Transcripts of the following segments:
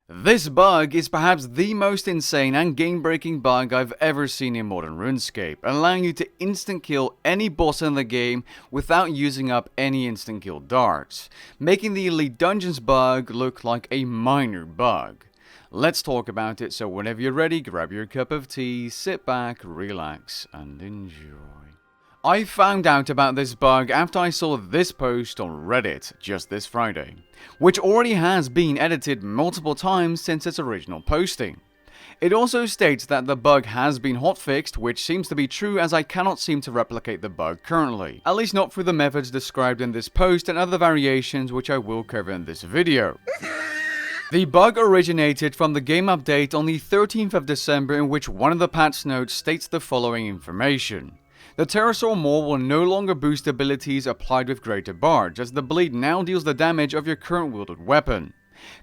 This bug is perhaps the most insane and game-breaking bug I've ever seen in modern RuneScape, allowing you to instant kill any boss in the game without using up any instant kill darts, making the Elite Dungeons bug look like a minor bug. Let's talk about it, so whenever you're ready, grab your cup of tea, sit back, relax, and enjoy. I found out about this bug after I saw this post on Reddit just this Friday, which already has been edited multiple times since its original posting. It also states that the bug has been hotfixed, which seems to be true as I cannot seem to replicate the bug currently, at least not through the methods described in this post and other variations which I will cover in this video. The bug originated from the game update on the 13th of December, in which one of the patch notes states the following information. The Pterosaur Maul will no longer boost abilities applied with Greater Barge, as the bleed now deals the damage of your current wielded weapon.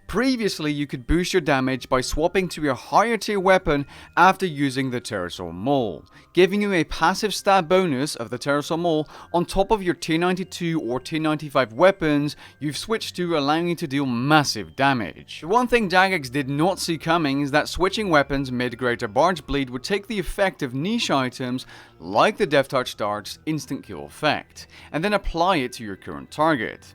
Previously, you could boost your damage by swapping to your higher tier weapon after using the Pterosaur Maul, giving you a passive stab bonus of the Pterosaur Maul on top of your tier 92 or tier 95 weapons you've switched to, allowing you to deal massive damage. The one thing Jagex did not see coming is that switching weapons mid Greater Barge bleed would take the effect of niche items like the deathtouched dart's instant kill effect, and then apply it to your current target.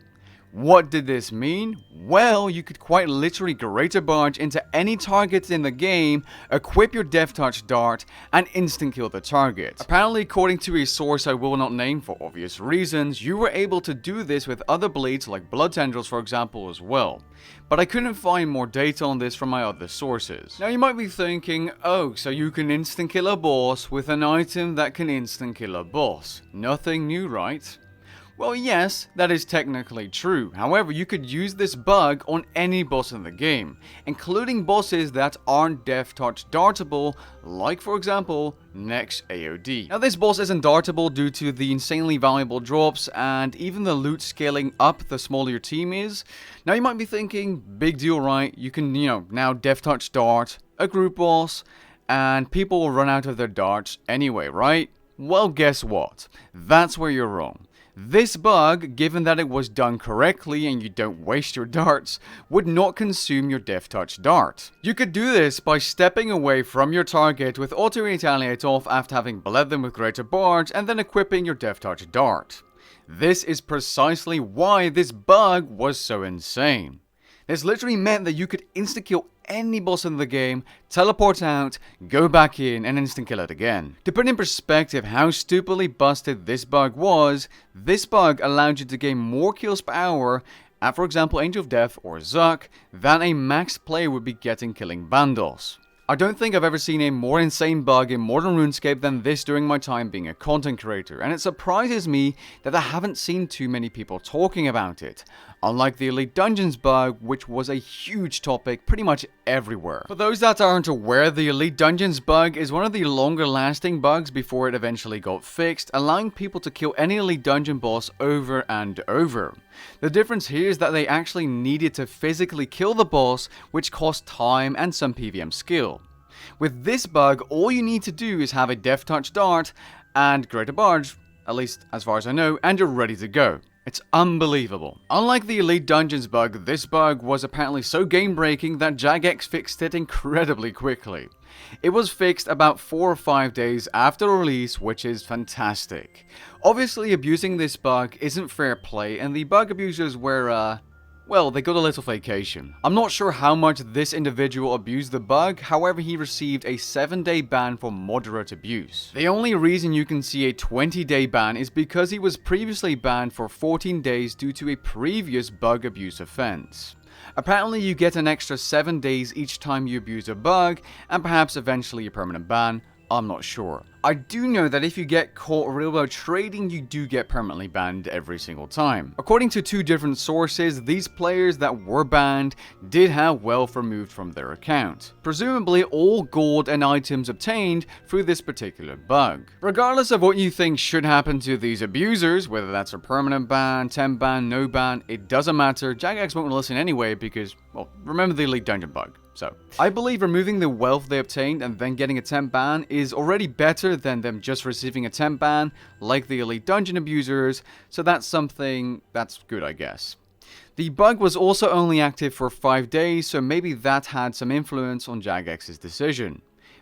What did this mean? Well, you could quite literally Greater Barge into any target in the game, equip your deathtouched dart, and instant kill the target. Apparently, according to a source I will not name for obvious reasons, you were able to do this with other bleeds like blood tendrils for example as well. But I couldn't find more data on this from my other sources. Now you might be thinking, oh, so you can instant kill a boss with an item that can instant kill a boss. Nothing new, right? Well, yes, that is technically true. However, you could use this bug on any boss in the game, including bosses that aren't deathtouched dartable, like for example, Nex AOD. Now this boss isn't dartable due to the insanely valuable drops and even the loot scaling up the smaller your team is. Now you might be thinking, big deal, right? You can, now deathtouch dart a group boss and people will run out of their darts anyway, right? Well, guess what? That's where you're wrong. This bug, given that it was done correctly and you don't waste your darts, would not consume your deathtouch dart. You could do this by stepping away from your target with auto retaliate off after having bled them with Greater Barge and then equipping your deathtouch dart. This is precisely why this bug was so insane. This literally meant that you could insta kill any boss in the game, teleport out, go back in, and instant kill it again. To put in perspective how stupidly busted this bug was, this bug allowed you to gain more kills per hour at, for example, Angel of Death or Zuck, than a max player would be getting killing Bandos. I don't think I've ever seen a more insane bug in modern RuneScape than this during my time being a content creator, and it surprises me that I haven't seen too many people talking about it, unlike the Elite Dungeons bug, which was a huge topic pretty much everywhere. For those that aren't aware, the Elite Dungeons bug is one of the longer lasting bugs before it eventually got fixed, allowing people to kill any Elite Dungeon boss over and over. The difference here is that they actually needed to physically kill the boss, which cost time and some PvM skill. With this bug, all you need to do is have a deathtouch dart and Greater Barge, at least as far as I know, and you're ready to go. It's unbelievable. Unlike the Elite Dungeons bug, this bug was apparently so game-breaking that Jagex fixed it incredibly quickly. It was fixed about 4 or 5 days after release, which is fantastic. Obviously, abusing this bug isn't fair play, and the bug abusers were, well, they got a little vacation. I'm not sure how much this individual abused the bug, however he received a 7-day ban for moderate abuse. The only reason you can see a 20-day ban is because he was previously banned for 14 days due to a previous bug abuse offense. Apparently you get an extra 7 days each time you abuse a bug, and perhaps eventually a permanent ban. I'm not sure. I do know that if you get caught real-world trading, you do get permanently banned every single time. According to 2 different sources, these players that were banned did have wealth removed from their account. Presumably all gold and items obtained through this particular bug. Regardless of what you think should happen to these abusers, whether that's a permanent ban, temp ban, no ban, it doesn't matter. Jagex won't listen anyway because, well, remember the Elite Dungeon bug. So, I believe removing the wealth they obtained and then getting a temp ban is already better than them just receiving a temp ban, like the Elite Dungeon abusers, so that's something that's good, I guess. The bug was also only active for 5 days, so maybe that had some influence on Jagex's decision.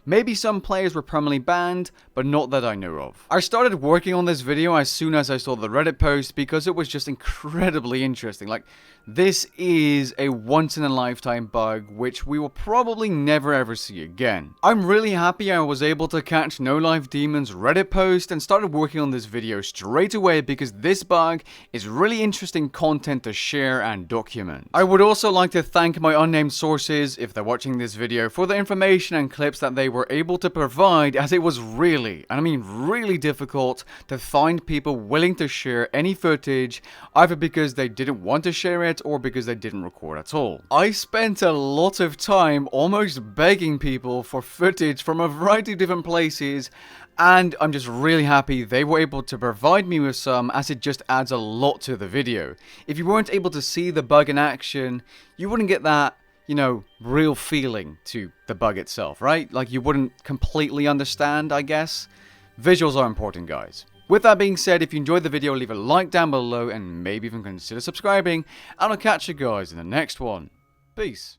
Maybe some players were permanently banned, but not that I know of. I started working on this video as soon as I saw the Reddit post because it was just incredibly interesting. Like, this is a once-in-a-lifetime bug which we will probably never ever see again. I'm really happy I was able to catch No Life Demon's Reddit post and started working on this video straight away because this bug is really interesting content to share and document. I would also like to thank my unnamed sources, if they're watching this video, for the information and clips that they were able to provide, as it was really, and I mean really difficult to find people willing to share any footage, either because they didn't want to share it or because they didn't record at all. I spent a lot of time almost begging people for footage from a variety of different places, and I'm just really happy they were able to provide me with some, as it just adds a lot to the video. If you weren't able to see the bug in action, you wouldn't get that, you know, real feeling to the bug itself, right? Like, you wouldn't completely understand, I guess. Visuals are important, guys. With that being said, if you enjoyed the video, leave a like down below and maybe even consider subscribing, and I'll catch you guys in the next one. Peace.